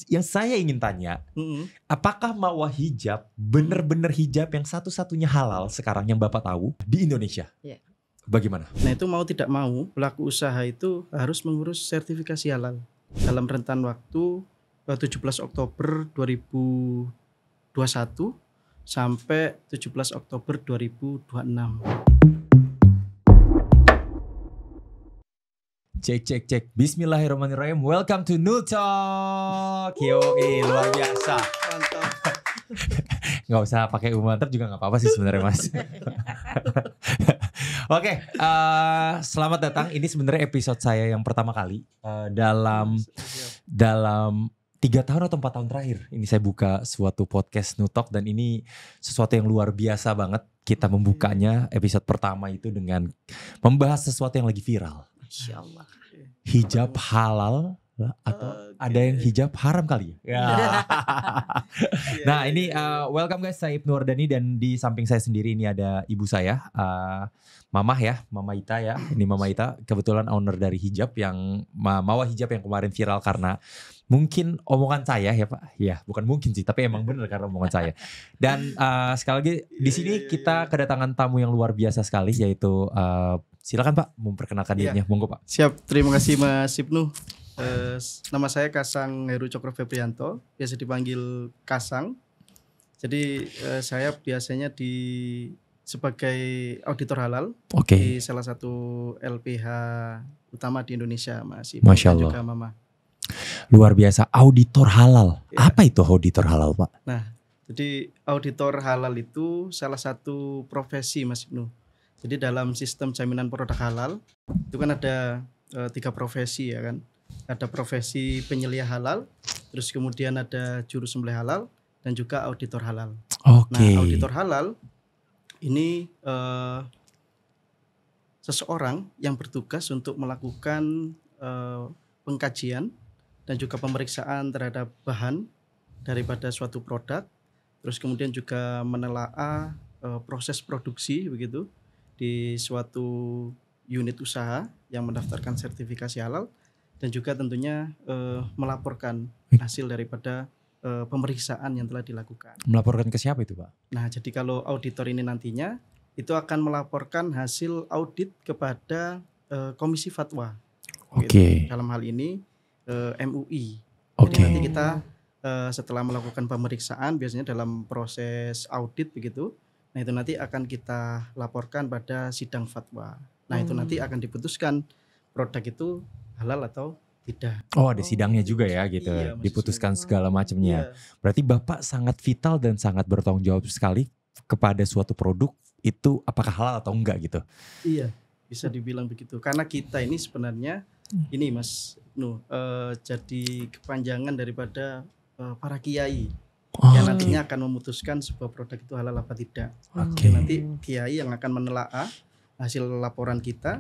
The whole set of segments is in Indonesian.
yang saya ingin tanya, apakah Mawah Hijab benar-benar hijab yang satu-satunya halal sekarang yang Bapak tahu di Indonesia? Iya. Bagaimana? Nah itu mau tidak mau pelaku usaha itu harus mengurus sertifikasi halal dalam rentan waktu 17 Oktober 2021 sampai 17 Oktober 2026. Cek. Bismillahirrahmanirrahim. Welcome to New Talk. Yoi, luar biasa. Mantap. Nggak usah pakai mantap juga nggak apa-apa sih sebenarnya Mas. Oke, selamat datang. Ini sebenarnya episode saya yang pertama kali dalam 3 tahun atau 4 tahun terakhir. Ini saya buka suatu podcast New Talk dan ini sesuatu yang luar biasa banget. Kita membukanya episode pertama itu dengan membahas sesuatu yang lagi viral. Insya Allah. Hijab halal atau ada yang hijab haram kali ya. Nah ini welcome guys, saya Ibnu Wardani dan di samping saya sendiri ini ada ibu saya, Mama Ita ya. Ini Mama Ita kebetulan owner dari hijab yang Mawah Hijab yang kemarin viral karena mungkin omongan saya ya Pak. Ya bukan mungkin sih, tapi emang benar karena omongan saya. Dan sekali lagi di sini kita kedatangan tamu yang luar biasa sekali yaitu silakan Pak memperkenalkan dirinya, monggo Pak. Siap, terima kasih Mas Ibnu. Nama saya Kasang Heru Cokro Febrianto, biasa dipanggil Kasang. Jadi saya biasanya sebagai auditor halal di salah satu LPH utama di Indonesia, Mas Ibnu. Masya Allah. Dan juga Mama. Luar biasa, auditor halal. Ya. Apa itu auditor halal Pak? Nah, jadi auditor halal itu salah satu profesi Mas Ibnu. Jadi dalam sistem jaminan produk halal itu kan ada 3 profesi ya kan. Ada profesi penyelia halal, terus kemudian ada juru sembelih halal dan juga auditor halal. Oke. Nah, auditor halal ini seseorang yang bertugas untuk melakukan pengkajian dan juga pemeriksaan terhadap bahan daripada suatu produk, terus kemudian juga menelaah proses produksi begitu di suatu unit usaha yang mendaftarkan sertifikasi halal dan juga tentunya melaporkan hasil daripada pemeriksaan yang telah dilakukan. Melaporkan ke siapa itu Pak? Nah, jadi kalau auditor ini nantinya itu akan melaporkan hasil audit kepada Komisi Fatwa. Oke. Gitu. Dalam hal ini MUI. Oke. Jadi nanti kita setelah melakukan pemeriksaan biasanya dalam proses audit begitu. Nah, itu nanti akan kita laporkan pada sidang fatwa. Nah, itu nanti akan diputuskan produk itu halal atau tidak. Oh, ada sidangnya juga ya gitu. Iya, diputuskan maksudnya. segala macamnya. Iya. Berarti Bapak sangat vital dan sangat bertanggung jawab sekali kepada suatu produk itu apakah halal atau enggak gitu. Iya, bisa dibilang begitu. Karena kita ini sebenarnya ini Mas Ibnu jadi kepanjangan daripada para kiai. Yang nantinya akan memutuskan sebuah produk itu halal apa tidak. Oke. Nanti kiai yang akan menelaah hasil laporan kita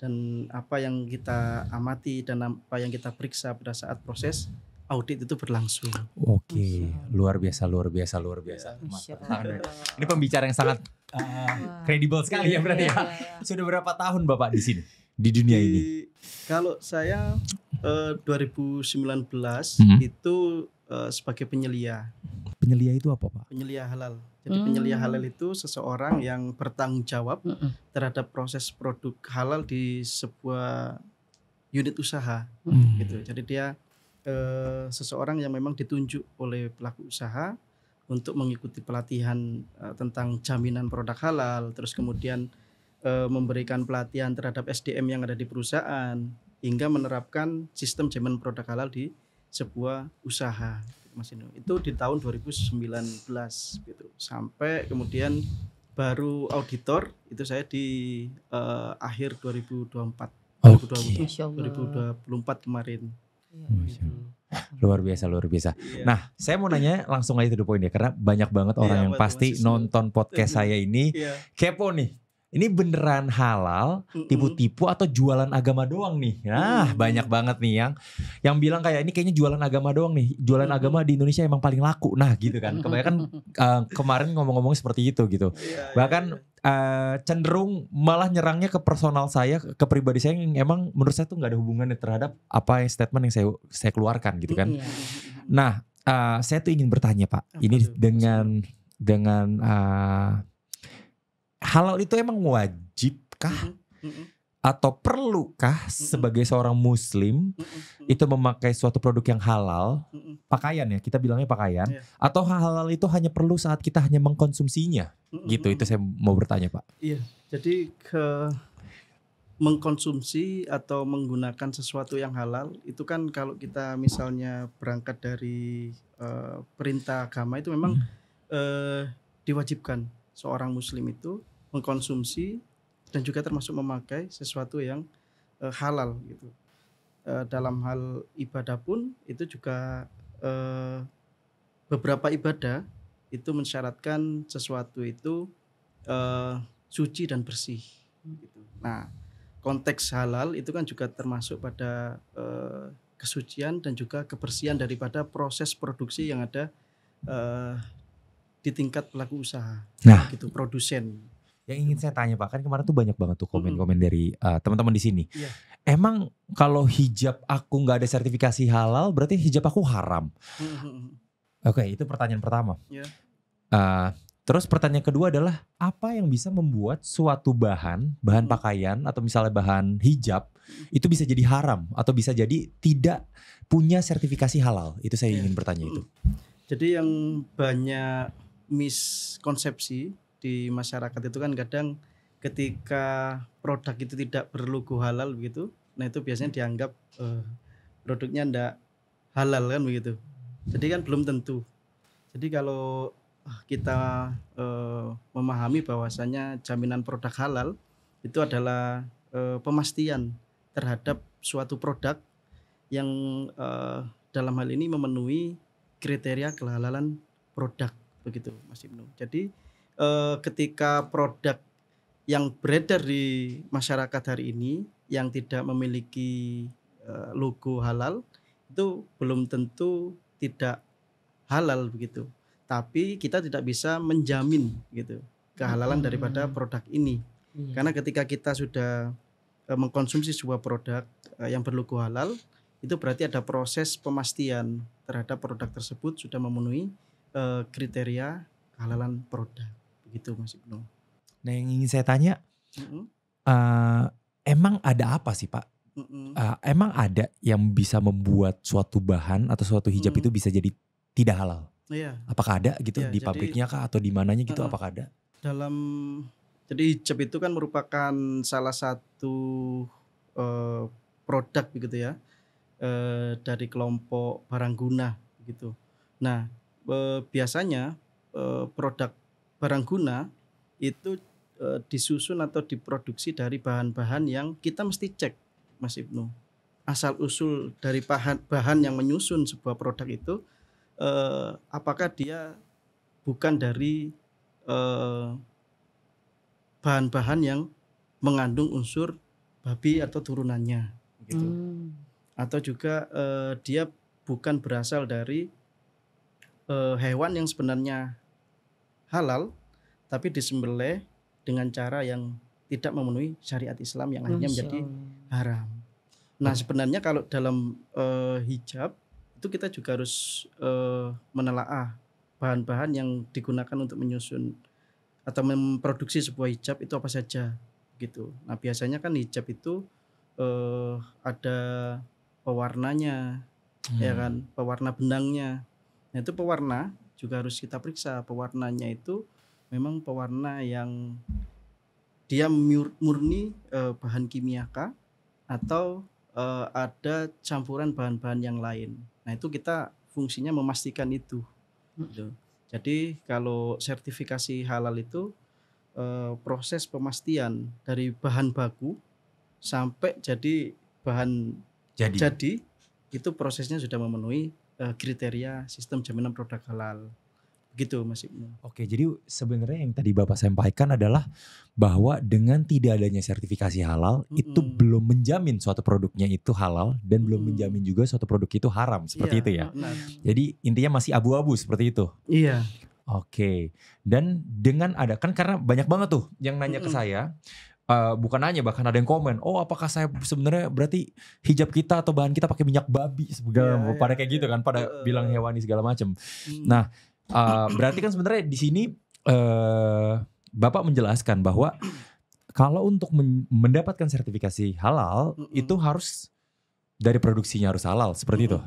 dan apa yang kita amati dan apa yang kita periksa pada saat proses audit itu berlangsung. Oke, luar biasa. Ini pembicara yang sangat kredibel sekali ya berarti ya. Sudah berapa tahun Bapak di sini di dunia ini? Kalau saya 2019 itu sebagai penyelia. Penyelia itu apa Pak? Penyelia halal. Jadi penyelia halal itu seseorang yang bertanggung jawab terhadap proses produk halal di sebuah unit usaha. Gitu. Jadi dia seseorang yang memang ditunjuk oleh pelaku usaha untuk mengikuti pelatihan tentang jaminan produk halal, terus kemudian memberikan pelatihan terhadap SDM yang ada di perusahaan hingga menerapkan sistem jaminan produk halal di sebuah usaha, Mas Inu. Itu di tahun 2019 gitu. Sampai kemudian baru auditor itu saya di akhir 2024. 2024 kemarin. Luar biasa. Iya. Nah, saya mau nanya langsung aja to the point ya, karena banyak banget orang yang pasti nonton podcast saya ini kepo nih. Ini beneran halal, tipu-tipu atau jualan agama doang nih? Nah, banyak banget nih yang bilang kayak ini kayaknya jualan agama doang nih. Jualan agama di Indonesia emang paling laku. Nah, gitu kan. Kebanyakan kemarin ngomong-ngomong seperti itu gitu. Bahkan cenderung malah nyerangnya ke personal saya, ke pribadi saya yang emang menurut saya tuh nggak ada hubungannya terhadap apa yang statement yang saya keluarkan gitu kan. Nah, saya tuh ingin bertanya Pak, ini dengan halal itu emang wajibkah atau perlukah sebagai seorang muslim itu memakai suatu produk yang halal, pakaian ya, kita bilangnya pakaian, atau halal itu hanya perlu saat kita hanya mengkonsumsinya, gitu. Itu saya mau bertanya Pak. Iya, jadi mengkonsumsi atau menggunakan sesuatu yang halal itu kan kalau kita misalnya berangkat dari perintah agama itu memang diwajibkan seorang muslim itu mengkonsumsi dan juga termasuk memakai sesuatu yang halal gitu. Dalam hal ibadah pun itu juga beberapa ibadah itu mensyaratkan sesuatu itu suci dan bersih gitu. Nah, konteks halal itu kan juga termasuk pada kesucian dan juga kebersihan daripada proses produksi yang ada di tingkat pelaku usaha. Nah, gitu, produsen. Yang ingin saya tanya Pak, kan kemarin tuh banyak banget tuh komen-komen dari teman-teman di sini. Emang kalau hijab aku nggak ada sertifikasi halal, berarti hijab aku haram? Oke, itu pertanyaan pertama. Terus pertanyaan kedua adalah apa yang bisa membuat suatu bahan pakaian atau misalnya bahan hijab itu bisa jadi haram atau bisa jadi tidak punya sertifikasi halal? Itu saya ingin bertanya itu. Jadi yang banyak miskonsepsi di masyarakat itu kan kadang ketika produk itu tidak berlogo halal begitu, nah itu biasanya dianggap produknya ndak halal kan begitu. Jadi kan belum tentu. Jadi kalau kita memahami bahwasanya jaminan produk halal itu adalah pemastian terhadap suatu produk yang dalam hal ini memenuhi kriteria kehalalan produk begitu Mas Ibnu. Jadi ketika produk yang beredar di masyarakat hari ini yang tidak memiliki logo halal itu belum tentu tidak halal begitu. Tapi kita tidak bisa menjamin gitu kehalalan daripada produk ini. Karena ketika kita sudah mengkonsumsi sebuah produk yang berlogo halal, itu berarti ada proses pemastian terhadap produk tersebut sudah memenuhi kriteria kehalalan produk. Begitu Mas Ibnu. Nah yang ingin saya tanya, emang ada apa sih Pak? Emang ada yang bisa membuat suatu bahan atau suatu hijab itu bisa jadi tidak halal? Iya. Apakah ada gitu di pabriknya kah atau di mananya gitu? Apakah ada? Jadi hijab itu kan merupakan salah satu produk begitu ya dari kelompok barang guna gitu. Nah biasanya produk barang guna itu disusun atau diproduksi dari bahan-bahan yang kita mesti cek Mas Ibnu. Asal usul dari bahan yang menyusun sebuah produk itu apakah dia bukan dari bahan-bahan yang mengandung unsur babi atau turunannya gitu. Atau juga dia bukan berasal dari hewan yang sebenarnya halal tapi disembelih dengan cara yang tidak memenuhi syariat Islam yang akhirnya menjadi haram. Nah sebenarnya kalau dalam hijab itu kita juga harus menelaah bahan-bahan yang digunakan untuk menyusun atau memproduksi sebuah hijab itu apa saja gitu. Nah biasanya kan hijab itu ada pewarnanya, ya kan, pewarna benangnya. Nah itu pewarna juga harus kita periksa pewarnanya itu memang pewarna yang dia murni bahan kimiaka atau ada campuran bahan-bahan yang lain. Nah itu kita fungsinya memastikan itu. Gitu. Jadi kalau sertifikasi halal itu proses pemastian dari bahan baku sampai jadi bahan jadi itu prosesnya sudah memenuhi kriteria sistem jaminan produk halal. Gitu Mas Ibnu. Oke, jadi sebenarnya yang tadi Bapak sampaikan adalah bahwa dengan tidak adanya sertifikasi halal itu belum menjamin suatu produknya itu halal dan belum menjamin juga suatu produk itu haram seperti itu ya. Benar. Jadi intinya masih abu-abu seperti itu. Iya. Oke. Dan dengan ada kan karena banyak banget tuh yang nanya ke saya bukan nanya, bahkan ada yang komen, oh apakah saya sebenarnya berarti hijab kita atau bahan kita pakai minyak babi segala, pada kayak gitu kan, pada bilang hewani segala macam. Nah, berarti kan sebenarnya di sini Bapak menjelaskan bahwa kalau untuk mendapatkan sertifikasi halal itu harus dari produksinya harus halal seperti itu.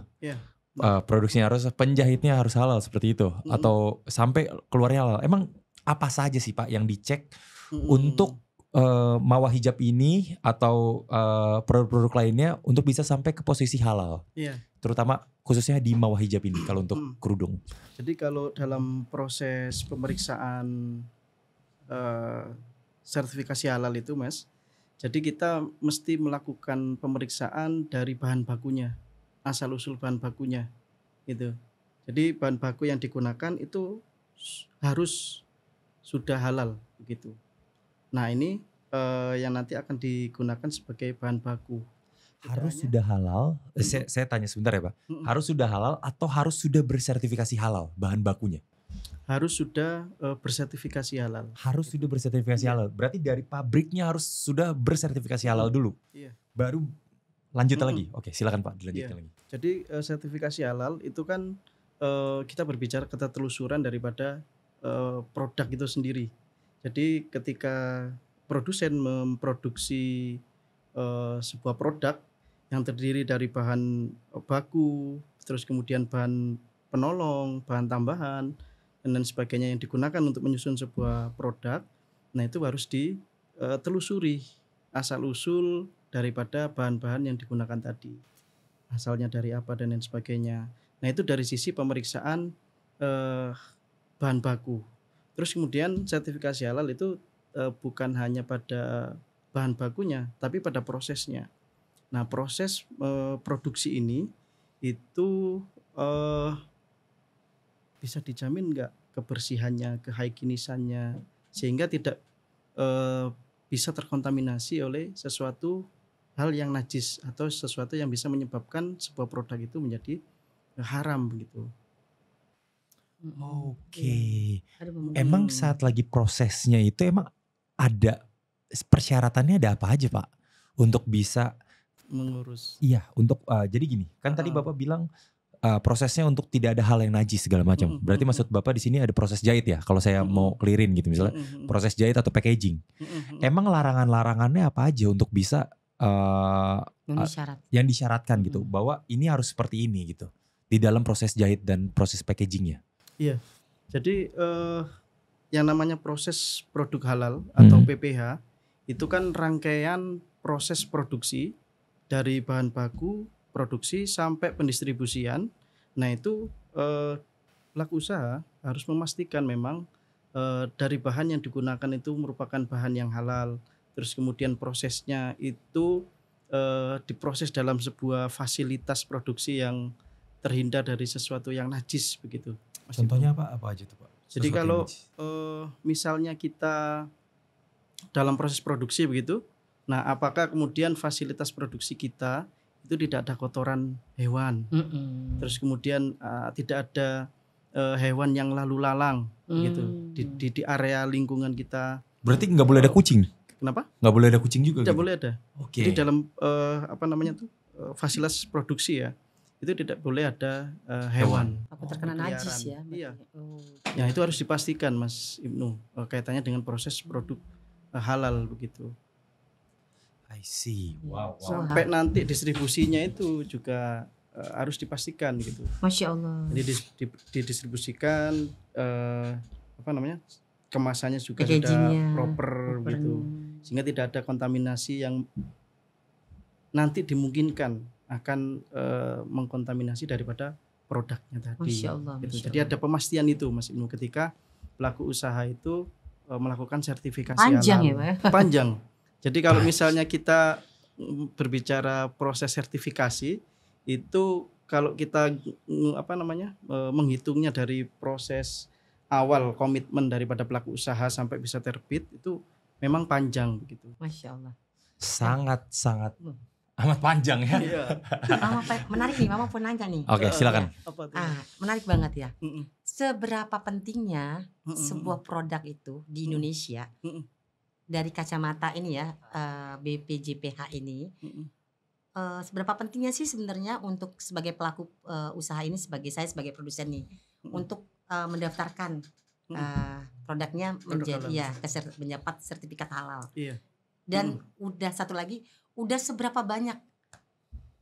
Produksinya harus, penjahitnya harus halal seperti itu, atau sampai keluarnya halal. Emang apa saja sih Pak yang dicek untuk mawar hijab ini atau produk-produk lainnya untuk bisa sampai ke posisi halal? Terutama khususnya di mawar hijab ini kalau untuk kerudung. Jadi kalau dalam proses pemeriksaan sertifikasi halal itu Mas, jadi kita mesti melakukan pemeriksaan dari bahan bakunya, asal usul bahan bakunya gitu. Jadi bahan baku yang digunakan itu harus sudah halal begitu. Nah ini yang nanti akan digunakan sebagai bahan baku. Harus sudah halal, saya tanya sebentar ya Pak. Harus sudah halal atau harus sudah bersertifikasi halal bahan bakunya? Harus sudah bersertifikasi halal. Harus sudah bersertifikasi halal. Berarti dari pabriknya harus sudah bersertifikasi halal dulu. Baru lanjut lagi. Oke, silakan Pak, dilanjutkan lagi. Jadi sertifikasi halal itu kan kita berbicara ketertelusuran daripada produk itu sendiri. Jadi ketika produsen memproduksi sebuah produk yang terdiri dari bahan baku, terus kemudian bahan penolong, bahan tambahan, dan lain sebagainya yang digunakan untuk menyusun sebuah produk, nah itu harus ditelusuri asal usul daripada bahan-bahan yang digunakan tadi, asalnya dari apa dan lain sebagainya. Nah itu dari sisi pemeriksaan bahan baku. Terus kemudian sertifikasi halal itu bukan hanya pada bahan bakunya, tapi pada prosesnya. Nah proses produksi ini itu bisa dijamin nggak kebersihannya, kehygienisannya, sehingga tidak bisa terkontaminasi oleh sesuatu hal yang najis atau sesuatu yang bisa menyebabkan sebuah produk itu menjadi haram begitu. Oke. Emang saat lagi prosesnya itu emang ada persyaratannya, ada apa aja Pak untuk bisa mengurus? Iya, untuk jadi gini, kan tadi Bapak bilang prosesnya untuk tidak ada hal yang najis segala macam. Berarti maksud Bapak di sini ada proses jahit ya, kalau saya mau clearin gitu misalnya, proses jahit atau packaging. Emang larangan-larangannya apa aja untuk bisa yang disyaratkan gitu, bahwa ini harus seperti ini gitu di dalam proses jahit dan proses packagingnya? Iya, jadi yang namanya proses produk halal atau PPH itu kan rangkaian proses produksi dari bahan baku, produksi sampai pendistribusian. Nah itu pelaku usaha harus memastikan memang dari bahan yang digunakan itu merupakan bahan yang halal. Terus kemudian prosesnya itu diproses dalam sebuah fasilitas produksi yang terhindar dari sesuatu yang najis begitu. Contohnya apa aja tuh Pak? Jadi kalau misalnya kita dalam proses produksi begitu, nah apakah kemudian fasilitas produksi kita itu tidak ada kotoran hewan, terus kemudian tidak ada hewan yang lalu lalang gitu di area lingkungan kita. Berarti nggak boleh ada kucing? Kenapa? Nggak boleh ada kucing juga? Tidak boleh ada. Oke. Jadi dalam fasilitas produksi ya, itu tidak boleh ada hewan. Apa terkena najis ya? Iya. Ya itu harus dipastikan Mas Ibnu kaitannya dengan proses produk halal begitu. I see. Wow. Sampai nanti distribusinya itu juga harus dipastikan gitu. Masya Allah. Jadi didistribusikan kemasannya juga sudah proper gitu, sehingga tidak ada kontaminasi yang nanti dimungkinkan akan mengkontaminasi daripada produknya tadi. Masya Allah, gitu. Masya Jadi ada pemastian itu Mas Ibnu ketika pelaku usaha itu melakukan sertifikasi panjang halal. Ya Pak? Panjang. Jadi kalau misalnya kita berbicara proses sertifikasi itu, kalau kita menghitungnya dari proses awal komitmen daripada pelaku usaha sampai bisa terbit itu memang panjang begitu. Masya Allah. Sangat amat panjang ya. Iya. Menarik nih, Mama pun nanya nih. Oke, silakan. Menarik banget ya. Seberapa pentingnya sebuah produk itu di Indonesia dari kacamata ini ya, BPJPH ini, seberapa pentingnya sih sebenarnya untuk sebagai pelaku usaha ini, saya sebagai produsen nih, untuk mendaftarkan produknya menjadi mendapat sertifikat halal. Iya. Dan udah satu lagi, udah seberapa banyak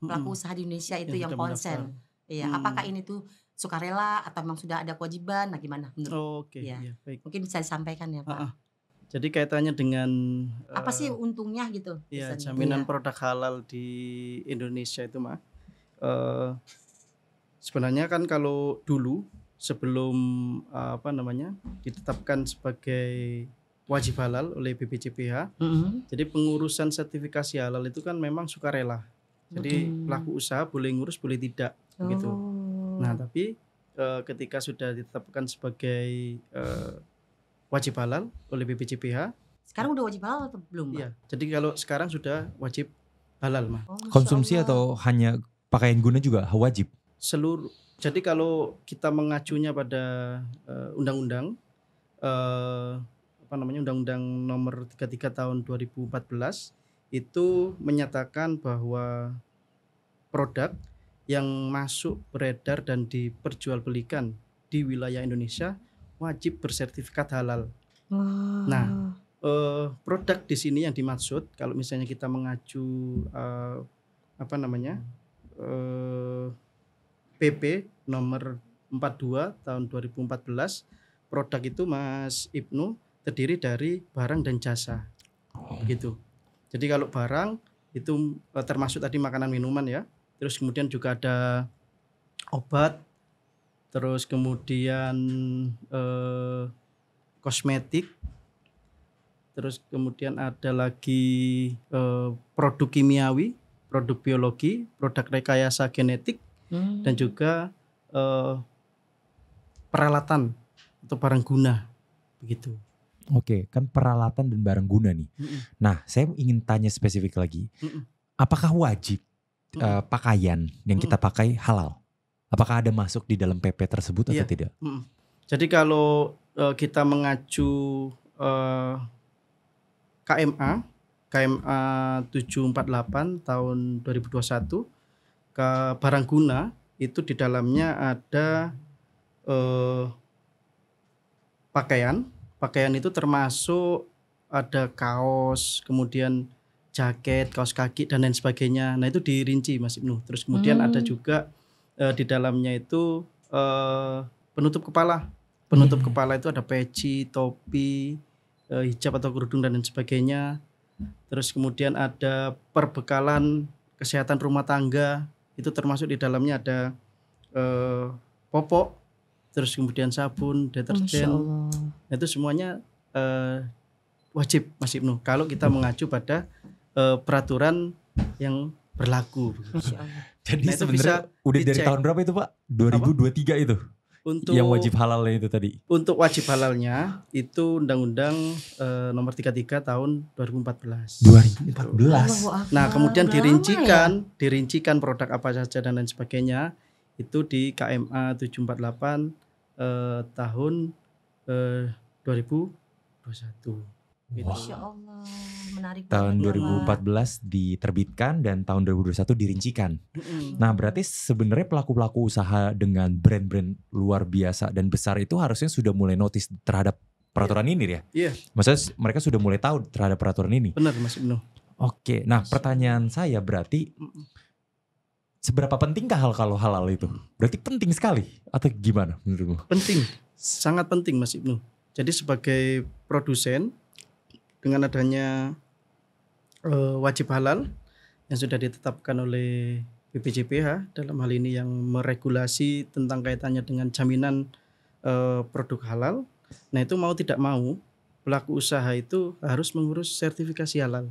pelaku usaha di Indonesia itu yang konsen? Iya, apakah ini tuh sukarela atau memang sudah ada kewajiban? Nah, gimana menurut? Oke, iya, baik. Mungkin bisa disampaikan ya, Pak. Jadi kaitannya dengan apa sih untungnya gitu? Ya, jaminan produk halal di Indonesia itu, Mak. Sebenarnya kan kalau dulu sebelum ditetapkan sebagai wajib halal oleh BPJPH, jadi pengurusan sertifikasi halal itu kan memang sukarela. Jadi pelaku usaha boleh ngurus, boleh tidak, gitu. Nah, tapi ketika sudah ditetapkan sebagai wajib halal oleh BPJPH. Sekarang udah wajib halal atau belum, Pak? Iya. Jadi kalau sekarang sudah wajib halal, Mah. Konsumsi atau hanya pakaian guna juga wajib? Seluruh. Jadi kalau kita mengacunya pada undang-undang Undang-Undang Nomor 33 Tahun 2014 itu menyatakan bahwa produk yang masuk, beredar dan diperjualbelikan di wilayah Indonesia wajib bersertifikat halal. Nah, produk di sini yang dimaksud kalau misalnya kita mengacu PP nomor 42 tahun 2014, produk itu Mas Ibnu terdiri dari barang dan jasa. Gitu. Jadi kalau barang itu termasuk tadi makanan minuman ya. Terus kemudian juga ada obat, terus kemudian kosmetik, terus kemudian ada lagi produk kimiawi, produk biologi, produk rekayasa genetik, dan juga peralatan atau barang guna, begitu. Oke, kan peralatan dan barang guna nih. Nah, saya ingin tanya spesifik lagi. Apakah wajib pakaian yang kita pakai halal? Apakah ada masuk di dalam PP tersebut atau tidak? Jadi kalau kita mengacu KMA 748 tahun 2021 ke barang guna itu di dalamnya ada pakaian itu termasuk ada kaos, kemudian jaket, kaos kaki dan lain sebagainya. Nah itu dirinci Mas Ibnu. Terus kemudian ada juga di dalamnya itu penutup kepala. Penutup kepala itu ada peci, topi, hijab atau kerudung dan lain sebagainya. Terus kemudian ada perbekalan kesehatan rumah tangga. Itu termasuk di dalamnya ada popok, terus kemudian sabun, deterjen. Nah, itu semuanya wajib Mas Ibnu kalau kita mengacu pada peraturan yang berlaku. Jadi nah, sebenarnya udah dari tahun berapa itu Pak? 2023 itu? Untuk yang wajib halalnya itu tadi? Untuk wajib halalnya itu Undang-Undang Nomor 33 tahun 2014. 2014. Nah kemudian dirincikan produk apa saja dan lain sebagainya itu di KMA 748 tahun 2021. Gitu. Masya Allah, menarik tahun 2014 diterbitkan dan tahun 2021 dirincikan. Nah berarti sebenarnya pelaku-pelaku usaha dengan brand-brand luar biasa dan besar itu harusnya sudah mulai notice terhadap peraturan ini ya? Iya. Maksudnya mereka sudah mulai tahu terhadap peraturan ini? Benar Mas Ibnu. Oke, nah pertanyaan saya berarti seberapa pentingkah kalau halal itu? Berarti penting sekali atau gimana menurutmu? Penting, sangat penting Mas Ibnu. Jadi sebagai produsen dengan adanya wajib halal yang sudah ditetapkan oleh BPJPH dalam hal ini yang meregulasi tentang kaitannya dengan jaminan produk halal. Nah itu mau tidak mau pelaku usaha itu harus mengurus sertifikasi halal.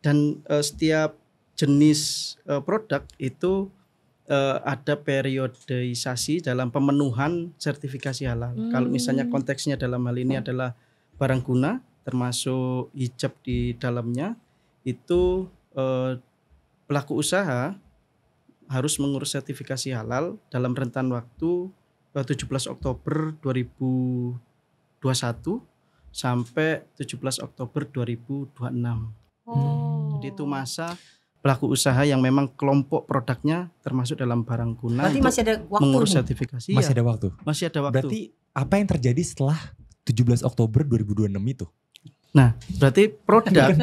Dan setiap jenis produk itu ada periodisasi dalam pemenuhan sertifikasi halal. Kalau misalnya konteksnya dalam hal ini adalah barang guna, termasuk hijab di dalamnya, itu pelaku usaha harus mengurus sertifikasi halal dalam rentan waktu 17 Oktober 2021 sampai 17 Oktober 2026. Oh. Jadi itu masa pelaku usaha yang memang kelompok produknya termasuk dalam barang guna. Berarti masih ada waktu mengurus nih? sertifikasi. Masih ada waktu. Masih ada waktu. Berarti apa yang terjadi setelah 17 Oktober 2026 itu? Nah, berarti produk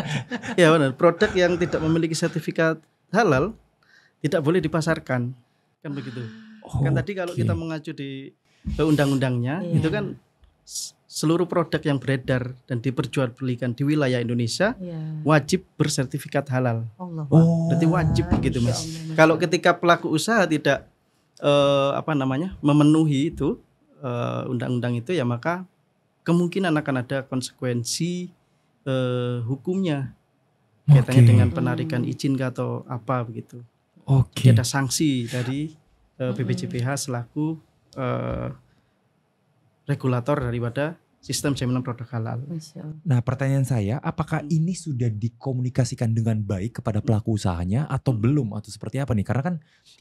ya benar, produk yang tidak memiliki sertifikat halal tidak boleh dipasarkan. Kan begitu. Kan tadi kalau kita mengacu di undang-undangnya itu kan seluruh produk yang beredar dan diperjualbelikan di wilayah Indonesia wajib bersertifikat halal. Berarti wajib begitu Mas. Kalau ketika pelaku usaha tidak memenuhi itu undang-undang itu ya maka kemungkinan akan ada konsekuensi hukumnya kaitannya dengan penarikan izin atau apa begitu. Jadi ada sanksi dari BPJPH selaku regulator daripada sistem jaminan produk halal. Nah, pertanyaan saya, apakah ini sudah dikomunikasikan dengan baik kepada pelaku usahanya atau belum atau seperti apa nih? Karena kan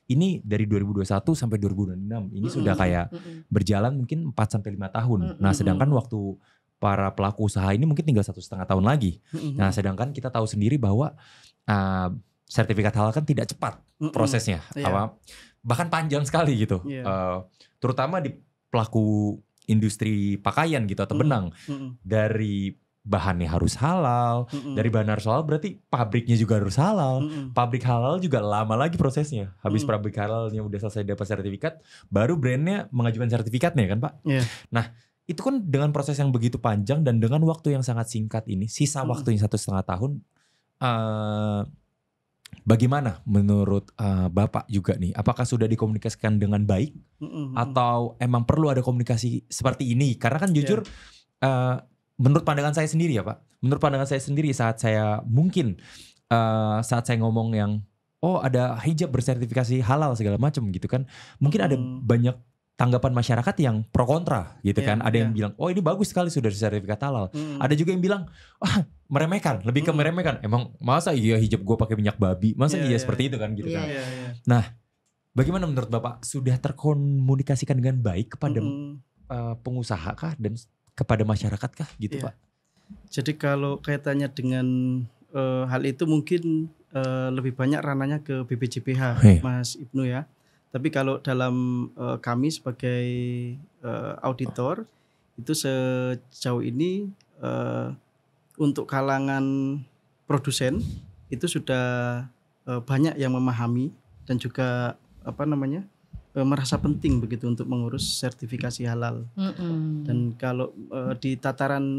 ini dari 2021 sampai 2026 ini sudah kayak berjalan mungkin 4 sampai 5 tahun. Nah, sedangkan waktu para pelaku usaha ini mungkin tinggal 1,5 tahun lagi. Nah, sedangkan kita tahu sendiri bahwa sertifikat halal kan tidak cepat prosesnya, bahkan panjang sekali gitu. Terutama di pelaku industri pakaian gitu atau benang, dari bahannya harus halal, dari bahan harus halal berarti pabriknya juga harus halal. Pabrik halal juga lama lagi prosesnya. Habis pabrik halalnya udah selesai dapat sertifikat, baru brandnya mengajukan sertifikatnya kan Pak. Nah itu kan dengan proses yang begitu panjang dan dengan waktu yang sangat singkat ini, sisa waktunya 1,5 tahun, bagaimana menurut Bapak juga nih? Apakah sudah dikomunikasikan dengan baik atau emang perlu ada komunikasi seperti ini? Karena kan jujur menurut pandangan saya sendiri ya Pak. Menurut pandangan saya sendiri saat saya saat saya ngomong yang ada hijab bersertifikasi halal segala macam gitu kan. Mungkin ada banyak tanggapan masyarakat yang pro kontra gitu kan. Ada yang bilang, ini bagus sekali sudah sertifikat halal. Ada juga yang bilang, meremehkan, lebih ke meremehkan. Emang masa iya hijab gue pakai minyak babi? Masa seperti itu kan gitu kan. Nah, bagaimana menurut Bapak? Sudah terkomunikasikan dengan baik kepada pengusaha kah dan kepada masyarakat kah gitu Pak? Jadi kalau kaitannya dengan hal itu mungkin lebih banyak ranahnya ke BPJPH, Mas Ibnu ya. Tapi kalau dalam kami sebagai auditor itu sejauh ini untuk kalangan produsen itu sudah banyak yang memahami dan juga merasa penting begitu untuk mengurus sertifikasi halal. Dan kalau di tataran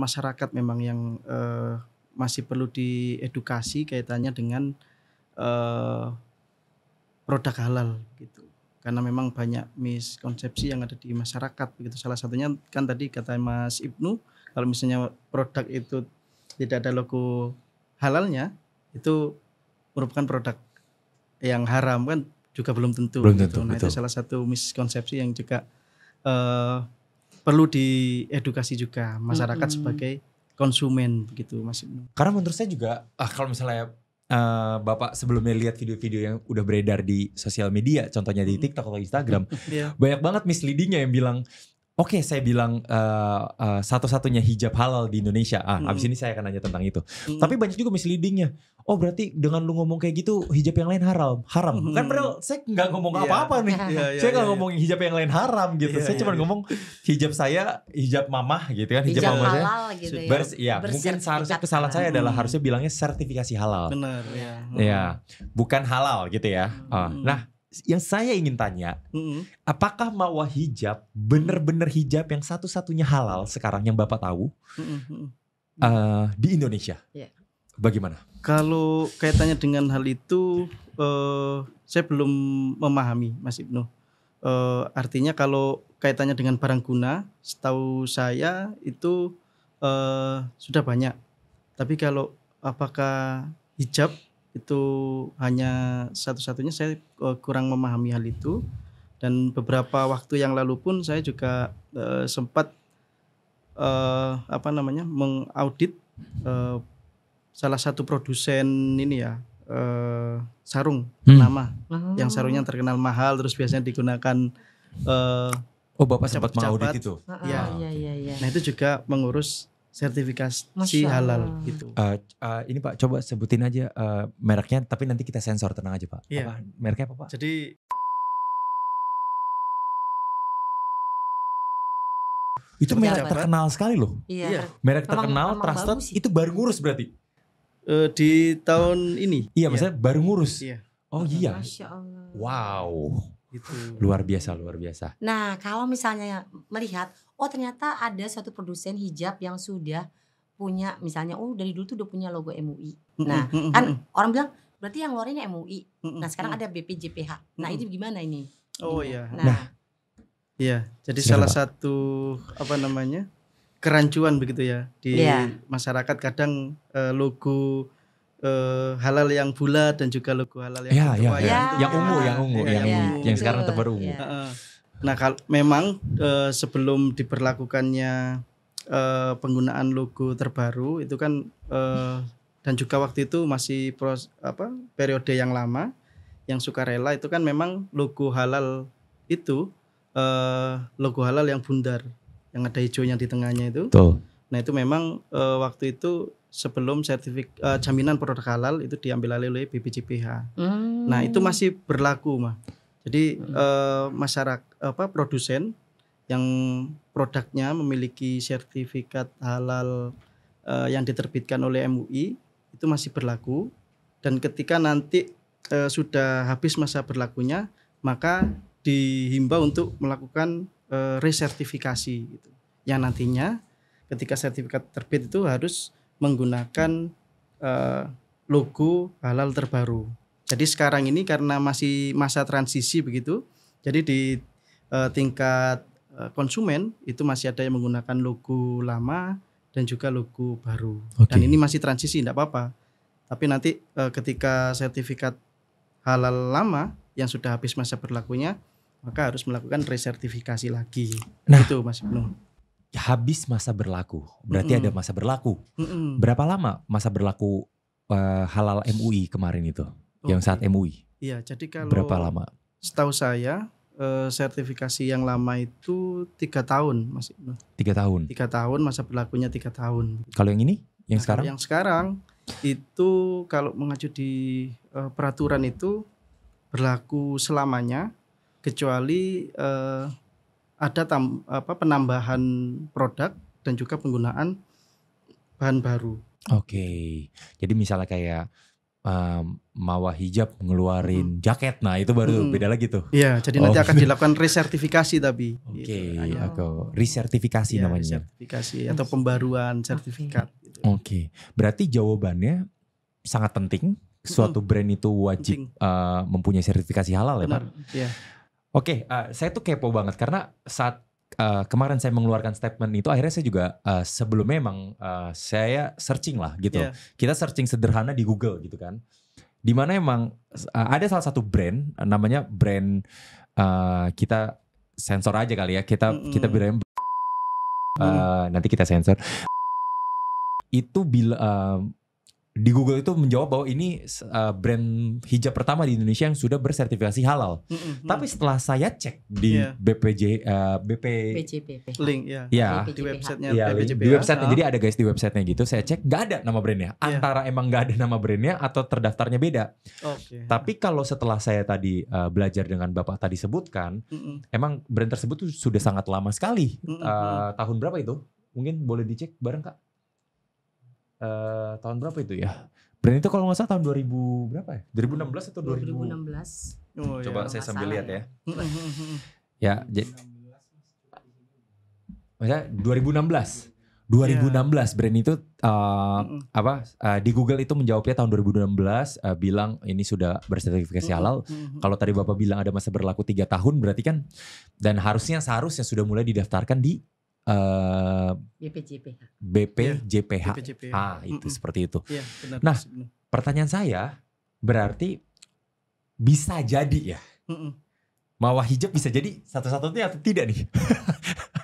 masyarakat memang yang masih perlu diedukasi kaitannya dengan produk halal gitu. Karena memang banyak miskonsepsi yang ada di masyarakat begitu. Salah satunya kan tadi kata Mas Ibnu, kalau misalnya produk itu tidak ada logo halalnya, itu merupakan produk yang haram kan juga belum tentu. Gitu. Nah, itu salah satu miskonsepsi yang juga perlu diedukasi juga masyarakat sebagai konsumen begitu Mas Ibnu. Karena menurut saya juga kalau misalnya Bapak sebelumnya lihat video-video yang udah beredar di sosial media, contohnya di TikTok atau Instagram, banyak banget misleadingnya yang bilang, oke, saya bilang satu-satunya hijab halal di Indonesia. Habis ini saya akan nanya tentang itu. Tapi banyak juga misleadingnya. Oh berarti dengan lu ngomong kayak gitu hijab yang lain haram. Kan padahal saya nggak ngomong apa-apa nih. Saya nggak ngomongin hijab yang lain haram gitu. Saya cuma ngomong hijab saya, hijab mamah gitu kan. Hijab mama saya. Gitu mungkin seharusnya kesalahan saya adalah harusnya bilangnya sertifikasi halal. Benar ya. Bukan halal gitu ya. Nah yang saya ingin tanya, apakah marwah hijab benar-benar hijab yang satu-satunya halal sekarang yang Bapak tahu di Indonesia? Bagaimana? Kalau kaitannya dengan hal itu, saya belum memahami, Mas Ibnu. Artinya kalau kaitannya dengan barang guna, setahu saya itu sudah banyak. Tapi kalau apakah hijab itu hanya satu-satunya, saya kurang memahami hal itu. Dan beberapa waktu yang lalu pun saya juga sempat mengaudit salah satu produsen ini ya, sarung ternama, yang sarungnya terkenal mahal, terus biasanya digunakan Oh, Bapak sempat mengaudit itu. Ya. Iya. Nah, itu juga mengurus sertifikasi Masya halal Allah. gitu. Ini Pak, coba sebutin aja mereknya, tapi nanti kita sensor, tenang aja Pak. Iya. Apa mereknya apa Pak? Jadi Itu Seperti merek apa? terkenal sekali loh. Iya. Merek Memang- terkenal, memang trusted, bagus sih. itu baru ngurus berarti? di tahun ini. Iya, maksudnya baru ngurus. Iya. Oh iya. Masya Allah. Wow. Gitu. Luar biasa, luar biasa. Nah, kalau misalnya melihat, oh ternyata ada suatu produsen hijab yang sudah punya, misalnya, oh dari dulu tuh udah punya logo MUI. Nah, kan orang bilang, berarti yang ngeluarinnya MUI. Nah, sekarang ada BPJPH. Nah, itu gimana ini? Oh iya. Nah, Iya, jadi Silakan, salah Pak. satu kerancuan begitu ya di Iya. masyarakat, kadang logo halal yang bulat dan juga logo halal yang Iya, iya, bertuah iya. Ya. Yang ungu, yang ungu, Iya, yang, yang ungu. ungu. Yang sekarang Betul. terbaru ungu. Iya. Nah, memang sebelum diberlakukannya penggunaan logo terbaru itu kan dan juga waktu itu masih periode yang lama, yang sukarela itu kan memang logo halal itu logo halal yang bundar, yang ada hijaunya di tengahnya itu. Betul. Nah, itu memang waktu itu sebelum jaminan produk halal itu diambil alih oleh BPJPH. Nah, itu masih berlaku, Mah. Jadi masyarakat produsen yang produknya memiliki sertifikat halal yang diterbitkan oleh MUI itu masih berlaku, dan ketika nanti sudah habis masa berlakunya, maka dihimbau untuk melakukan resertifikasi gitu. Yang nantinya ketika sertifikat terbit itu harus menggunakan logo halal terbaru. Jadi sekarang ini karena masih masa transisi begitu, jadi di tingkat konsumen itu masih ada yang menggunakan logo lama dan juga logo baru. Oke. Dan ini masih transisi, tidak apa-apa. Tapi nanti ketika sertifikat halal lama yang sudah habis masa berlakunya, maka harus melakukan resertifikasi lagi. Nah. Itu Mas Ibnu. Habis masa berlaku, berarti ada masa berlaku. Berapa lama masa berlaku halal MUI kemarin itu? Yang saat MUI? Iya, jadi kalau Berapa lama? setahu saya sertifikasi yang lama itu 3 tahun, Mas Ibnu. 3 tahun. 3 tahun, masa berlakunya 3 tahun. Kalau yang ini? Yang Nah, sekarang? Yang sekarang itu kalau mengacu di peraturan itu berlaku selamanya, kecuali ada penambahan produk dan juga penggunaan bahan baru. Oke. Jadi misalnya kayak Mawah Hijab ngeluarin jaket, nah itu baru beda lagi tuh. Iya, jadi nanti akan dilakukan resertifikasi tapi. Oke, Gitu. aku resertifikasi Iya, namanya. resertifikasi atau pembaruan sertifikat. Gitu. Oke. Berarti jawabannya sangat penting. Suatu brand itu wajib Penting. mempunyai sertifikasi halal ya Pak. Benar. Iya. Oke, saya tuh kepo banget karena saat kemarin saya mengeluarkan statement itu, akhirnya saya juga sebelumnya emang saya searching lah gitu. Iya. Kita searching sederhana di Google gitu kan. Dimana emang ada salah satu brand, namanya brand kita sensor aja kali ya. Kita bilangnya nanti kita sensor. Itu di Google itu menjawab bahwa ini brand hijab pertama di Indonesia yang sudah bersertifikasi halal. Tapi setelah saya cek di Iya. BPJPH. Link ya. Ya, Di websitenya iya, BPJPH. di websitenya. Jadi ada guys di websitenya gitu. Saya cek nggak ada nama brandnya. Antara emang nggak ada nama brandnya atau terdaftarnya beda. Oke. Tapi kalau setelah saya tadi belajar dengan Bapak tadi sebutkan, emang brand tersebut tuh sudah sangat lama sekali. Tahun berapa itu? Mungkin boleh dicek bareng Kak. Tahun berapa itu ya? Brand itu kalau nggak salah tahun 2000 berapa ya? 2016 atau 2016. Oh, Coba ya. saya sambil lihat ya. Mm-mm. Ya, maksudnya 2016. 2016 brand itu di Google itu menjawabnya tahun 2016 bilang ini sudah bersertifikasi halal. Kalau tadi Bapak bilang ada masa berlaku 3 tahun berarti kan, dan seharusnya sudah mulai didaftarkan di BPJPH. BPJPH. BPJPH. Itu seperti itu. Iya, benar. Nah, Mas Ibnu. pertanyaan saya berarti bisa jadi ya, Mawah Hijab bisa jadi satu-satunya atau tidak nih?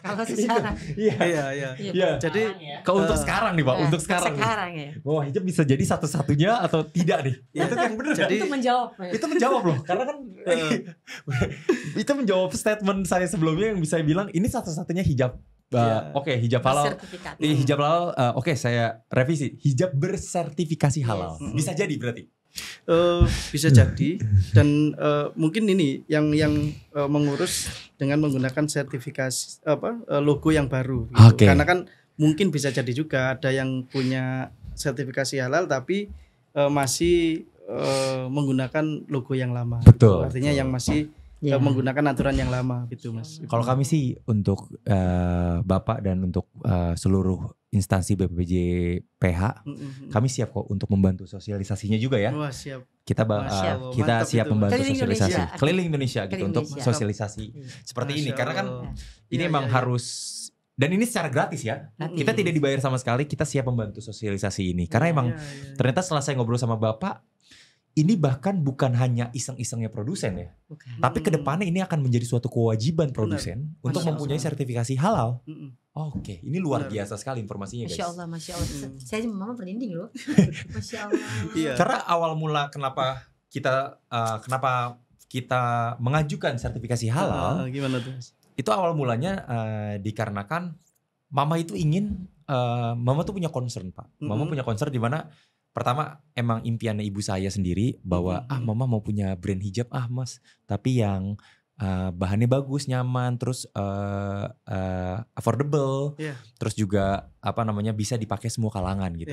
Kalau secara Iya. Jadi untuk sekarang nih Pak, untuk sekarang. ya. Wah, hijab bisa jadi satu-satunya atau tidak nih? Itu yang benar. Jadi Itu menjawab. Itu menjawab loh, karena kan itu menjawab statement saya sebelumnya yang bisa bilang ini satu-satunya hijab. Oke, hijab halal. Hijab halal. Oke, saya revisi. Hijab bersertifikasi halal. Bisa jadi berarti. Bisa jadi, dan mungkin ini yang mengurus dengan menggunakan sertifikasi logo yang baru gitu. Karena kan mungkin bisa jadi juga ada yang punya sertifikasi halal tapi masih menggunakan logo yang lama. Betul. Artinya yang masih menggunakan aturan yang lama gitu Mas. Kalau kami sih untuk Bapak dan untuk seluruh instansi BPJ PH, kami siap kok untuk membantu sosialisasinya juga ya. Wah, siap. Kita siap membantu sosialisasi keliling Indonesia gitu untuk sosialisasi seperti ini karena kan ini emang harus, dan ini secara gratis ya. Kita tidak dibayar sama sekali, kita siap membantu sosialisasi ini karena emang ternyata setelah saya ngobrol sama Bapak, ini bahkan bukan hanya iseng-isengnya produsen ya. Tapi kedepannya ini akan menjadi suatu kewajiban produsen untuk mempunyai sertifikasi halal. Oke, ini luar biasa sekali informasinya guys. Masya Allah. Saya mama merinding loh. Masya Allah. Karena awal mula kenapa kita mengajukan sertifikasi halal, gimana tuh? Itu awal mulanya dikarenakan mama itu ingin, mama tuh punya concern Pak. Mama punya concern di mana pertama emang impiannya ibu saya sendiri bahwa mama mau punya brand hijab Mas, tapi yang bahannya bagus, nyaman, terus affordable, terus juga bisa dipakai semua kalangan gitu.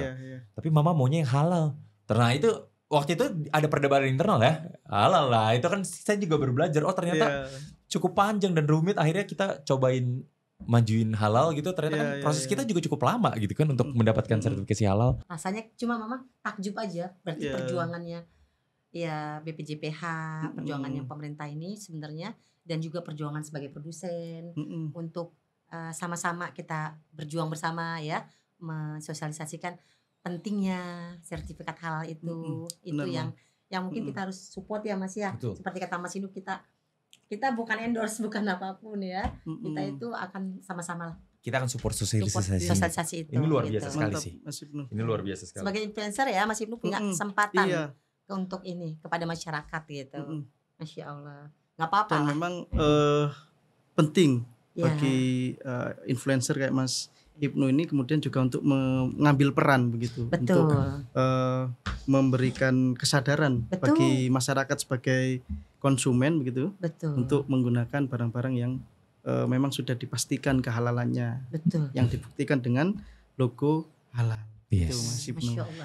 Tapi mama maunya yang halal. Nah itu waktu itu ada perdebatan internal ya, halal lah. Itu kan saya juga baru belajar. Oh ternyata cukup panjang dan rumit. Akhirnya kita cobain majuin halal gitu. Ternyata kan proses kita juga cukup lama gitu kan untuk mendapatkan sertifikasi halal. Rasanya cuma mama takjub aja. Berarti perjuangannya ya BPJPH, perjuangannya pemerintah ini sebenarnya, dan juga perjuangan sebagai produsen untuk sama-sama kita berjuang bersama ya, mensosialisasikan pentingnya sertifikat halal itu. Itu yang mungkin kita harus support ya Mas ya. Betul. Seperti kata Mas Inu, kita bukan endorse, bukan apapun ya. Kita itu akan sama-sama, kita akan support sosialisasi itu. Ini luar biasa sekali sih. Ini luar biasa sekali. Sebagai influencer ya Mas Ibnu punya kesempatan untuk ini kepada masyarakat gitu. Masya Allah. Nggak apa-apa. Dan memang penting bagi influencer kayak Mas Ibnu ini kemudian juga untuk mengambil peran begitu. Betul. Untuk memberikan kesadaran bagi masyarakat sebagai konsumen begitu. Betul. Untuk menggunakan barang-barang yang memang sudah dipastikan kehalalannya. Betul. Yang dibuktikan dengan logo halal. Yes.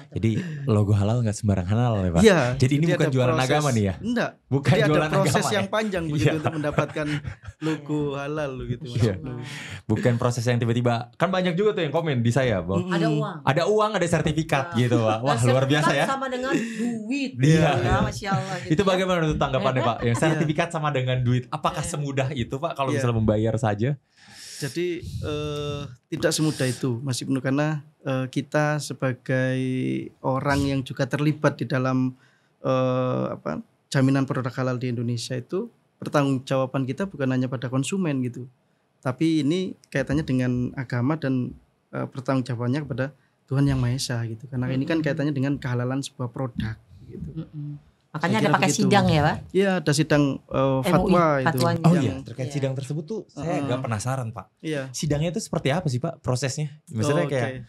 Jadi logo halal nggak sembarang halal ya Pak? Iya. Jadi ini bukan jualan agama nih ya? Enggak. Bukan jadi jualan ada proses agama yang panjang begitu untuk mendapatkan logo halal gitu. Bukan proses yang tiba-tiba. Kan banyak juga tuh yang komen di saya Bang. Ada uang, ada sertifikat gitu Pak. Wah luar biasa ya. Sama dengan duit. Iya. Masya Allah. Gitu itu bagaimana menurut tanggapannya Pak? Yang sertifikat sama dengan duit. Apakah semudah itu Pak kalau misalnya membayar saja? Jadi tidak semudah itu Mas Ibnu, karena kita sebagai orang yang juga terlibat di dalam jaminan produk halal di Indonesia itu, pertanggungjawaban kita bukan hanya pada konsumen gitu, tapi ini kaitannya dengan agama dan pertanggungjawabannya kepada Tuhan Yang Maha Esa gitu. Karena ini kan kaitannya dengan kehalalan sebuah produk gitu. Makanya ada pakai sidang ya Pak? Iya, ada sidang fatwa itu. Oh iya, terkait sidang tersebut tuh saya agak penasaran Pak. Iya. Sidangnya itu seperti apa sih Pak prosesnya? Misalnya kayak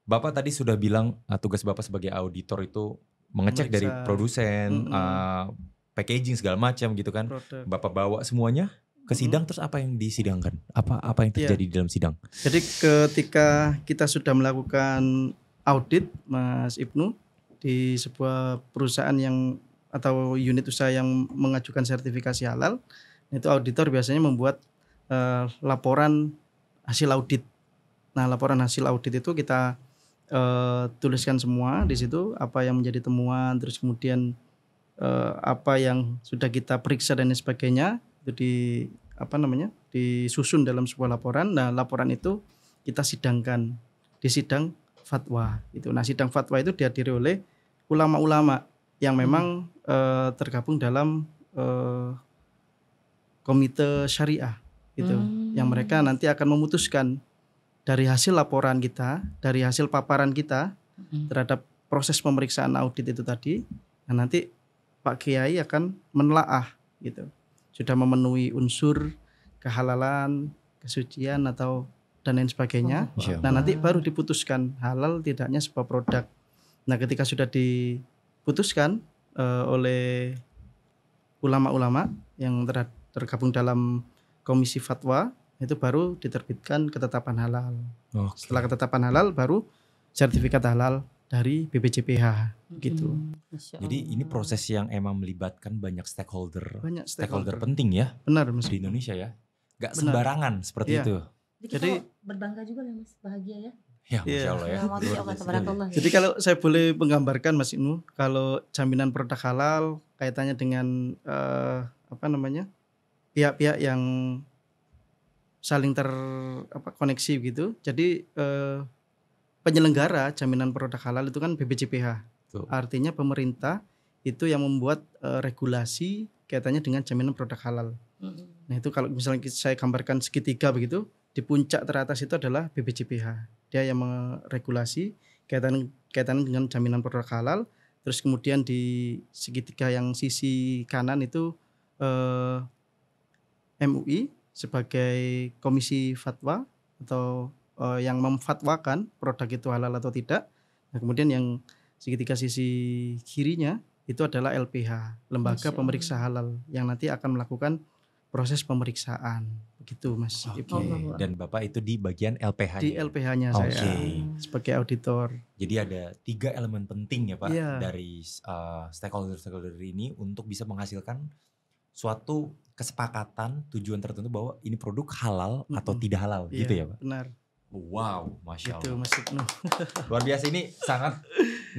Bapak tadi sudah bilang tugas Bapak sebagai auditor itu mengecek dari produsen, packaging segala macam gitu kan. Produk. Bapak bawa semuanya ke sidang, terus apa yang disidangkan? Apa yang terjadi di dalam sidang? Jadi ketika kita sudah melakukan audit Mas Ibnu di sebuah perusahaan yang atau unit usaha yang mengajukan sertifikasi halal, itu auditor biasanya membuat laporan hasil audit. Nah, laporan hasil audit itu kita tuliskan semua di situ, apa yang menjadi temuan, terus kemudian apa yang sudah kita periksa dan sebagainya, itu disusun dalam sebuah laporan. Nah, laporan itu kita sidangkan di sidang fatwa itu. Nah, sidang fatwa itu dihadiri oleh ulama-ulama yang memang tergabung dalam komite syariah gitu. yang mereka nanti akan memutuskan dari hasil laporan kita, dari hasil paparan kita terhadap proses pemeriksaan audit itu tadi. Nah, nanti Pak Kiai akan menelaah gitu. Sudah memenuhi unsur kehalalan, kesucian atau dan lain sebagainya. Nah, nanti baru diputuskan halal tidaknya sebuah produk. Nah, ketika sudah diputuskan oleh ulama-ulama yang tergabung dalam komisi fatwa, itu baru diterbitkan ketetapan halal. Setelah ketetapan halal baru sertifikat halal dari BPJPH gitu. Jadi ini proses yang emang melibatkan banyak stakeholder penting ya. Benar, Mas. Di Indonesia ya. Gak sembarangan seperti itu. Jadi berbangga juga ya Mas, bahagia ya. Ya, Masya Allah ya. Masya Allah, tabarakallah. Jadi kalau saya boleh menggambarkan Mas Ibnu, kalau jaminan produk halal kaitannya dengan pihak-pihak yang saling terkoneksi gitu. Jadi penyelenggara jaminan produk halal itu kan BPJPH. Artinya pemerintah itu yang membuat regulasi kaitannya dengan jaminan produk halal. Nah, itu kalau misalnya saya gambarkan segitiga begitu, di puncak teratas itu adalah BPJPH. Dia yang meregulasi kaitan dengan jaminan produk halal. Terus kemudian di segitiga yang sisi kanan itu MUI sebagai komisi fatwa atau yang memfatwakan produk itu halal atau tidak. Nah, kemudian yang segitiga sisi kirinya itu adalah LPH, Lembaga Pemeriksa Halal, yang nanti akan melakukan proses pemeriksaan. Begitu Mas. Dan Bapak itu di bagian LPH-nya? Di LPH-nya saya sebagai auditor. Jadi ada 3 elemen penting ya Pak dari stakeholder ini untuk bisa menghasilkan suatu kesepakatan tujuan tertentu bahwa ini produk halal atau tidak halal gitu ya Pak? Benar. Wow, Masya Allah. Itu Mas Ibnu. Luar biasa, ini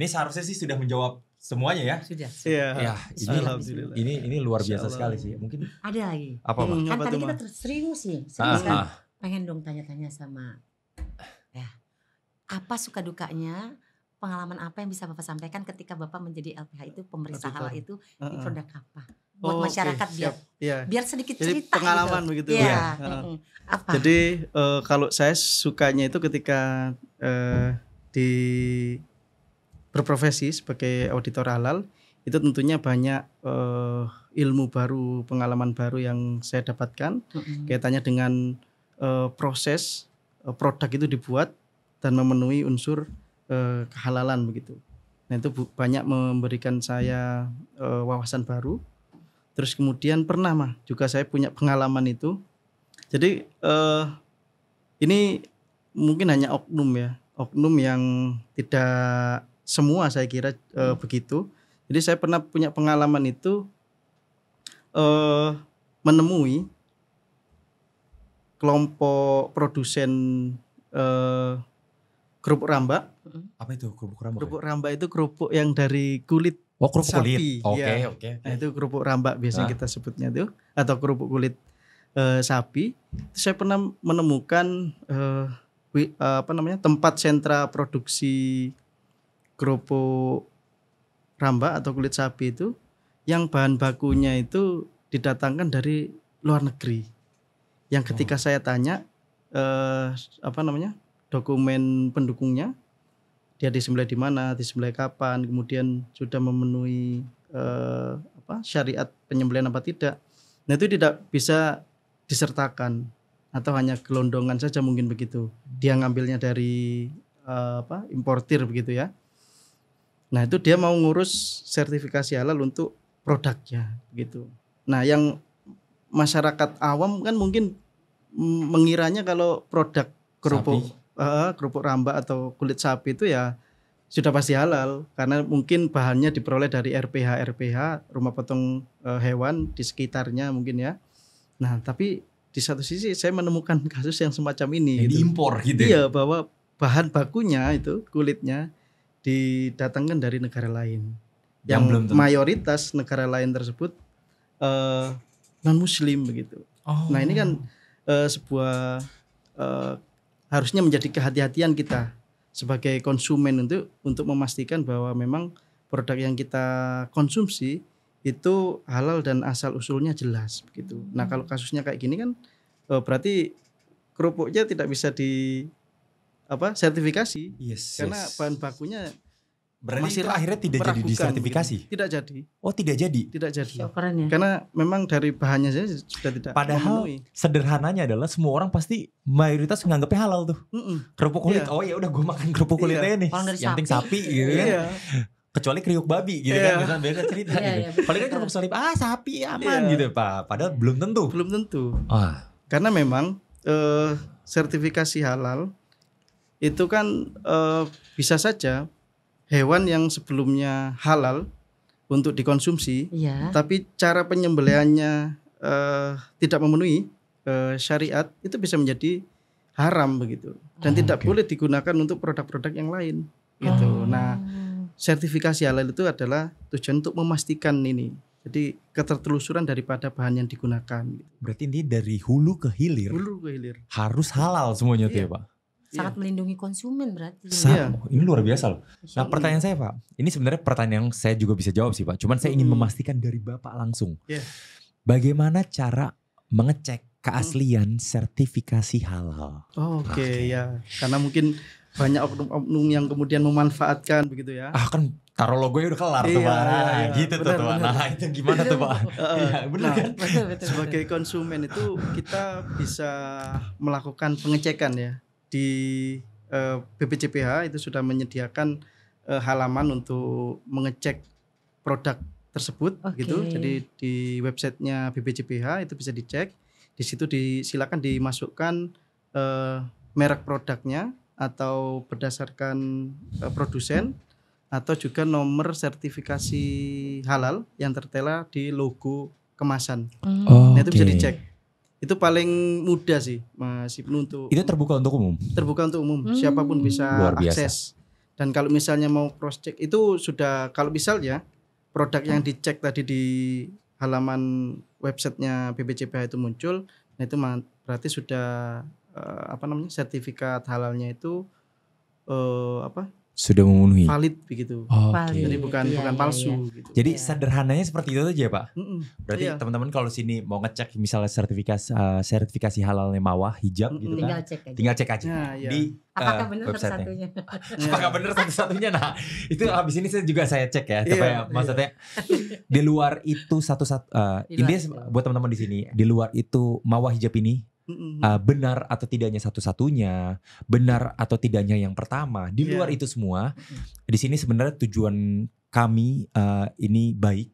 seharusnya sih sudah menjawab semuanya ya. Sudah. Iya. Ya, ini luar biasa sekali sih. Mungkin ada lagi. Apa Pak? Kan tadi kita serius kan. Pengen dong tanya-tanya sama apa suka dukanya, pengalaman apa yang bisa Bapak sampaikan ketika Bapak menjadi LPH itu pemeriksa halal itu di produk apa? Buat masyarakat biar sedikit jadi cerita pengalaman gitu. Begitu ya. Apa? Jadi kalau saya sukanya itu ketika berprofesi sebagai auditor halal, itu tentunya banyak ilmu baru, pengalaman baru yang saya dapatkan kaitannya dengan proses produk itu dibuat dan memenuhi unsur kehalalan begitu. Nah, itu banyak memberikan saya wawasan baru. Terus kemudian pernah juga saya punya pengalaman itu. Jadi ini mungkin hanya oknum yang tidak semua saya kira begitu. Jadi saya pernah punya pengalaman itu menemui kelompok produsen kerupuk rambak. Apa itu kerupuk rambak? Kerupuk rambak itu kerupuk yang dari kulit. Oh, kerupuk sapi. Kulit. Oke. Nah, itu kerupuk rambak biasanya kita sebutnya itu, atau kerupuk kulit sapi. Itu saya pernah menemukan tempat sentra produksi kerupuk rambak atau kulit sapi itu yang bahan bakunya itu didatangkan dari luar negeri. Yang ketika saya tanya dokumen pendukungnya, dia disembelih di mana, disembelih kapan, kemudian sudah memenuhi syariat penyembelihan apa tidak. Nah, itu tidak bisa disertakan atau hanya gelondongan saja mungkin begitu. Dia ngambilnya dari importir begitu ya. Nah, itu dia mau ngurus sertifikasi halal untuk produknya begitu. Nah, yang masyarakat awam kan mungkin mengiranya kalau produk kerupuk rambak atau kulit sapi itu ya sudah pasti halal, karena mungkin bahannya diperoleh dari RPH rumah potong hewan di sekitarnya mungkin ya. Nah, tapi di satu sisi saya menemukan kasus yang semacam ini diimpor gitu. Iya, bahwa bahan bakunya itu kulitnya didatangkan dari negara lain yang belum mayoritas negara lain tersebut non muslim begitu. Nah, ini kan sebuah harusnya menjadi kehati-hatian kita sebagai konsumen untuk memastikan bahwa memang produk yang kita konsumsi itu halal dan asal usulnya jelas begitu. Nah, kalau kasusnya kayak gini kan berarti kerupuknya tidak bisa sertifikasi Yes. karena bahan bakunya Berarti masih itu akhirnya tidak jadi meragukan disertifikasi. gitu. Tidak jadi. Oh, tidak jadi. Tidak jadi. Keren ya. Karena memang dari bahannya saja sudah tidak Padahal memenuhi. sederhananya adalah semua orang pasti mayoritas menganggapnya halal tuh. Kerupuk kulit. Iya. Oh ya udah gue makan kerupuk kulitnya nih. Orang dari Yang penting sapi gitu kan. Iya. Kecuali kriuk babi gitu kan. Misalnya beda cerita Iya, gitu. iya, betul. Paling kan kerupuk salib sapi aman Iya. gitu Pak. Padahal belum tentu. Belum tentu. Ah, Karena memang sertifikasi halal itu kan bisa saja hewan yang sebelumnya halal untuk dikonsumsi, Iya. tapi cara penyembelihannya tidak memenuhi syariat, itu bisa menjadi haram begitu, dan tidak oke. boleh digunakan untuk produk-produk yang lain gitu. Nah, sertifikasi halal itu adalah tujuan untuk memastikan ini, jadi ketertelusuran daripada bahan yang digunakan gitu. berarti ini dari hulu ke hilir Hulu ke hilir. harus halal semuanya tuh ya Pak. Sangat melindungi konsumen berarti. Iya. Ini luar biasa loh. Insya Nah Allah. pertanyaan saya Pak, ini sebenarnya pertanyaan yang saya juga bisa jawab sih Pak. Cuman saya ingin memastikan dari Bapak langsung. Iya. Bagaimana cara mengecek keaslian sertifikasi halal? Oke, ya, karena mungkin banyak oknum-oknum yang kemudian memanfaatkan begitu ya. Ah kan taruh logonya udah kelar tuh Iya, Pak. Nah, iya. gitu tuh Benar, Pak. benar. Nah itu gimana tuh Pak? Iya benar Nah, kan? Betul. sebagai konsumen itu kita bisa melakukan pengecekan ya di BPJPH itu sudah menyediakan halaman untuk mengecek produk tersebut Oke. gitu. Jadi di websitenya BPJPH itu bisa dicek. Di situ silakan dimasukkan merek produknya atau berdasarkan produsen atau juga nomor sertifikasi halal yang tertera di logo kemasan. Nah, itu bisa Oke. dicek. Itu paling mudah sih Mas Ibnu untuk Itu terbuka untuk umum. terbuka untuk umum, siapapun bisa Luar biasa. akses. Dan kalau misalnya mau cross check itu sudah, kalau misalnya produk yang dicek tadi di halaman websitenya BPJPH itu muncul, nah itu berarti sudah sertifikat halalnya itu Sudah memenuhi. valid begitu. Oke. Valid. Jadi bukan Iya, palsu iya. gitu. Jadi Iya. sederhananya seperti itu aja ya Pak. Berarti Iya. teman-teman kalau sini mau ngecek misalnya sertifikasi halalnya Mawah hijab gitu Tinggal kan. cek aja. Tinggal cek aja Nah, iya. di Apakah benar websitenya. satu-satunya? Apakah benar satu-satunya? Nah, itu habis ini saya juga saya cek ya. Iya, Supaya maksudnya di luar itu Di luar ini itu. buat teman-teman di sini, di luar itu Mawah hijab ini benar atau tidaknya satu-satunya, benar atau tidaknya yang pertama. Di luar itu semua, di sini sebenarnya tujuan kami ini baik,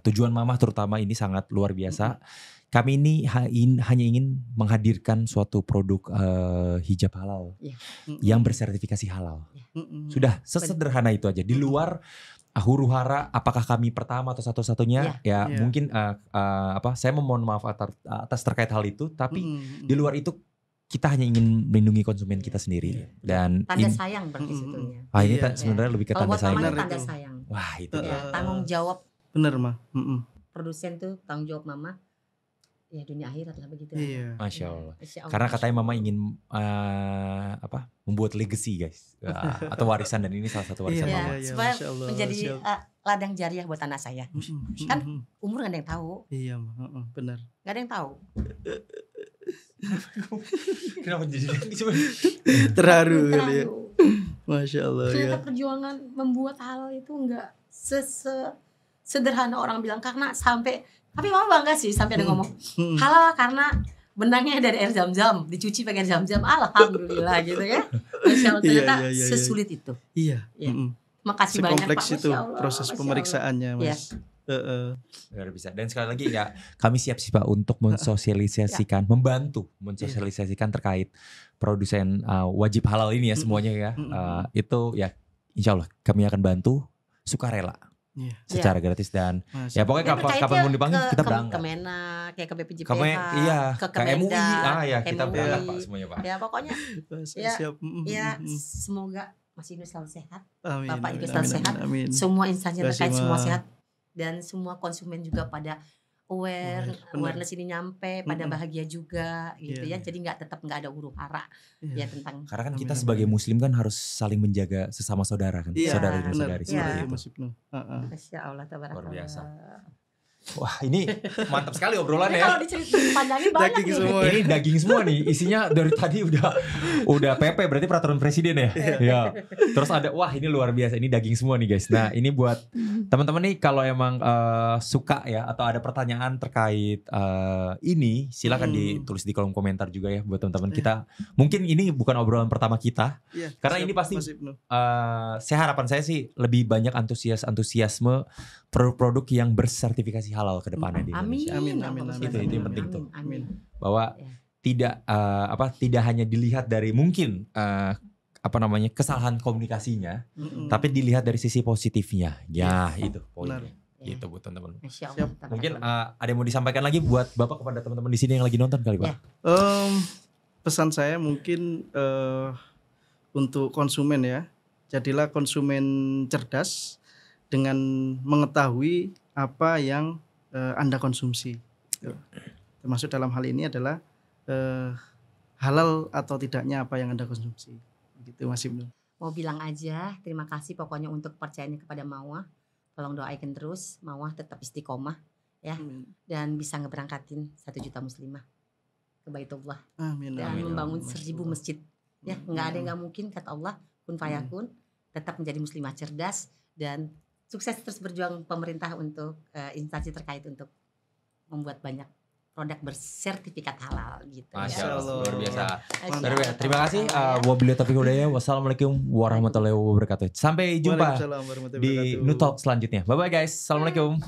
tujuan Mamah terutama ini sangat luar biasa. Kami ini hanya ingin menghadirkan suatu produk hijab halal yang bersertifikasi halal. Sudah sesederhana itu aja. Di luar huru hara apakah kami pertama atau satu-satunya ya Iya. mungkin saya memohon maaf atas terkait hal itu, tapi di luar itu kita hanya ingin melindungi konsumen kita sendiri. Dan Tanda sayang berarti sebetulnya. ini Iya. sebenarnya lebih ke Kalau tanda buat sayang. Mama Benar itu tanda itu. sayang. Wah itu Ya, dia. tanggung jawab Bener mah. produsen tuh tanggung jawab Mama. Ya dunia akhirat lah begitu. Iya. Masya Allah. Masya Allah. Karena katanya Mama ingin membuat legacy guys, atau warisan, dan ini salah satu warisan Iya, Mama. iya. supaya Masya Allah, menjadi Masya Allah. ladang jariah buat anak saya. Kan umur gak ada yang tahu, Iya, benar. gak ada yang tahu. Kenapa jadi Terharu kali ya. Terlalu. Masya Allah ya. Ternyata perjuangan membuat hal itu enggak sederhana orang bilang, karena sampai, tapi Mama bangga sih sampai ada ngomong halal karena benangnya dari air zam-zam, dicuci pakai air zam-zam, alhamdulillah gitu ya. Masya Allah, ternyata Iya. sesulit itu. Iya. Iya. Makasih banyak Pak. Sekompleks itu Masya Allah, proses Masya Allah. pemeriksaannya, Iya. Mas. Heeh. Luar bisa. Dan sekali lagi ya, kami siap sih Pak untuk mensosialisasikan, membantu mensosialisasikan terkait produsen wajib halal ini ya semuanya ya. Itu ya insya Allah kami akan bantu sukarela Iya. secara gratis, dan Masya ya pokoknya Dan berkaitnya kapan mau dipanggil kita berangkat. ke Menak, kayak ke BPJPH, Iya, ke ke MUI, Kemendak, ya kita MUI. berangkat Pak semuanya Pak. Ya pokoknya Allah. Ya, Siap. ya semoga Mas Ibnu selalu sehat, Amin. Bapak amin, juga selalu amin, sehat. Amin. semua instansi Terima terkait kasih, semua Ma. sehat, dan semua konsumen juga pada Benar. awareness ini nyampe, pada bahagia juga gitu Iya. ya. Jadi tetap nggak ada huru hara Iya. ya tentang Karena kan Amin, kita amin, sebagai amin. muslim kan harus saling menjaga sesama saudara kan, Iya, saudara dan benar. saudari Iya. seperti Iya, itu. Mas Ibnu. Heeh. Masya Allah tabarakallah. Luar biasa. Wah ini mantap sekali obrolannya. Kalau dipanjangin banyak Daging nih. semua. Ini daging semua nih, isinya dari tadi udah PP berarti peraturan presiden ya. Ya. Terus ada wah ini luar biasa, ini daging semua nih guys. Nah ini buat teman-teman nih kalau emang suka ya atau ada pertanyaan terkait ini silakan ditulis di kolom komentar juga ya buat teman-teman kita. Mungkin ini bukan obrolan pertama kita, karena ini pasti saya harapan saya sih lebih banyak antusiasme produk-produk yang bersertifikasi halal ke depannya di Indonesia. Amin. Itu yang penting tuh. Amin. Bahwa tidak hanya dilihat dari mungkin kesalahan komunikasinya, tapi dilihat dari sisi positifnya. Ya, itu poinnya. Gitu buat teman-teman. Mungkin ada yang mau disampaikan lagi buat Bapak kepada teman-teman di sini yang lagi nonton kali, Pak. Pesan saya mungkin untuk konsumen ya. Jadilah konsumen cerdas dengan mengetahui apa yang Anda konsumsi. Termasuk dalam hal ini adalah halal atau tidaknya apa yang Anda konsumsi. Gitu Mas Ibnu. Mau bilang aja terima kasih pokoknya untuk kepercayaannya kepada Mawah. Tolong doakan terus Mawah tetap istiqomah ya. Dan bisa ngeberangkatin 1 juta muslimah ke Baitullah. Amin. Dan membangun 1000 masjid. Ya, enggak ada yang enggak mungkin kata Allah, kun fayakun. Tetap menjadi muslimah cerdas dan sukses terus berjuang pemerintah untuk instansi terkait untuk membuat banyak produk bersertifikat halal gitu. Masya Allah, luar biasa. Terima kasih. Wabillahi taufiq wal hidayah. Wassalamualaikum warahmatullahi wabarakatuh. Sampai jumpa di New Talk selanjutnya. Bye bye guys. Assalamualaikum.